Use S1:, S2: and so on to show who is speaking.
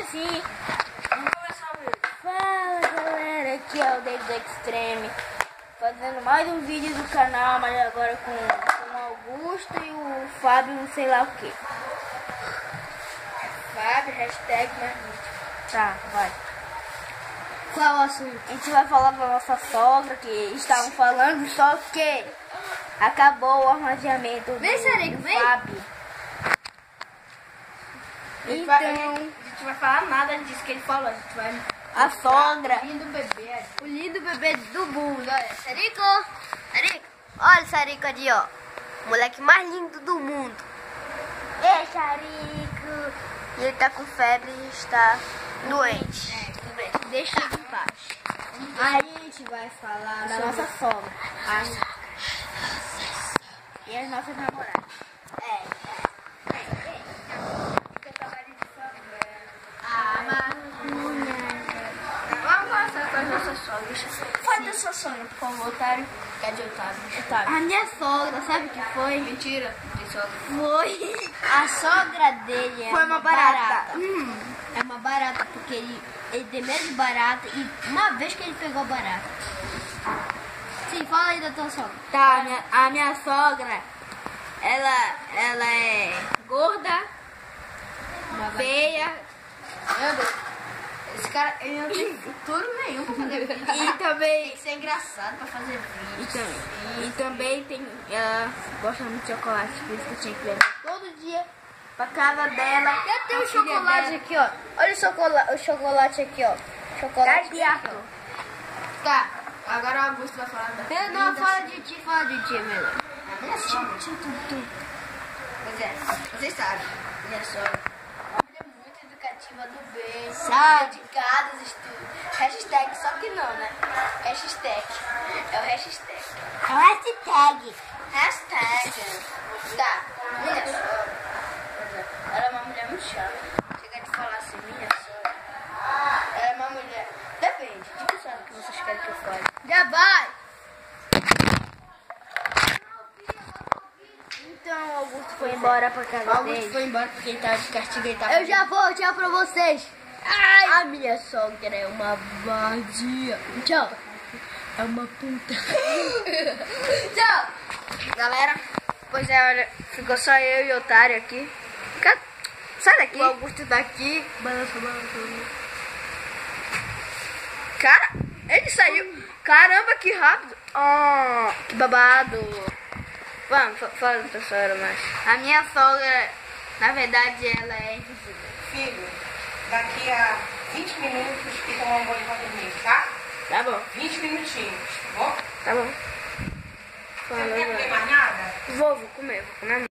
S1: assim. Vamos começar o vídeo. Fala galera, aqui é o David Extreme, fazendo mais um vídeo do canal, mas agora com o Augusto e o Fábio, sei lá o que. Fábio, hashtag Marmite. Tá, vai.
S2: Qual o assunto?
S1: A gente vai falar da nossa sogra, que estavam falando, só que acabou o armazenamento do Fábio. Então,
S2: A gente vai falar nada disso que ele falou. A gente vai...
S1: a sogra...
S2: O lindo bebê do mundo. Olha, Sarico. Sarico. Olha o Sarico ali, ó. O moleque mais lindo do mundo.
S1: Ei, Charico!
S2: E ele tá com febre e está doente.
S1: Tudo bem. Deixa ele em paz.
S2: A gente vai falar
S1: Da nossa sogra. E as nossas namoradas.
S2: Vamos passar com as nossas sogras. Fala da sua sogra, por favor, otário. Cadê o Otávio?
S1: A minha sogra, sabe o que foi?
S2: Mentira, tem sogra.
S1: Foi. A sogra dele é
S2: Foi uma barata.
S1: É uma barata, porque ele tem medo de barata. E uma vez que ele pegou barata. Sim, fala aí da tua sogra. Tá, a minha sogra, ela é gorda, feia.
S2: Meu Deus. Esse cara, ele não tem futuro nenhum pra fazer vídeo.
S1: E também...
S2: Tem que ser engraçado pra fazer vídeo.
S1: E também tem, ela gosta muito de chocolate, por isso que eu tinha que levar todo dia pra casa dela.
S2: Eu tenho
S1: a
S2: um
S1: filha
S2: chocolate
S1: dela.
S2: aqui, ó. Olha o chocolate aqui, ó. Chocolate.
S1: Gato.
S2: Tá, agora o Augusto vai falar da...
S1: Não, fala de ti, meu.
S2: Pois é, vocês sabem, minha sogra. Uma mulher muito educativa, do bem,
S1: Sabe.
S2: dedicada aos estudos. Hashtag, só que não, né? Hashtag. É o hashtag.
S1: É o hashtag.
S2: Hashtag. Tá, minha sogra. Ela é uma mulher muito chata. Chega de falar assim, minha sogra. Ela é uma mulher. Depende. De que sogra que vocês querem que eu fale?
S1: Já vai. Então o Augusto foi embora pra casa
S2: O Augusto
S1: dele.
S2: foi embora porque ele tava de castigo. Ele tava...
S1: Eu já vou, tchau pra vocês.
S2: A minha sogra é uma vadia.
S1: Tchau.
S2: É uma puta.
S1: Tchau.
S2: Galera, pois é, olha, ficou só eu e o otário aqui. Sai daqui. O Augusto daqui.
S1: Balança.
S2: Cara, ele saiu. Caramba, que rápido. Oh, que babado. Vamos, fala da sogra, mas...
S1: A minha sogra, na verdade, ela é invisível.
S3: Filho, daqui a 20 minutos que tomar um banho pra dormir, tá?
S1: Tá bom.
S3: 20 minutinhos, tá bom?
S2: Tá bom.
S3: Você não quer comer mais nada?
S2: Vou comer muito.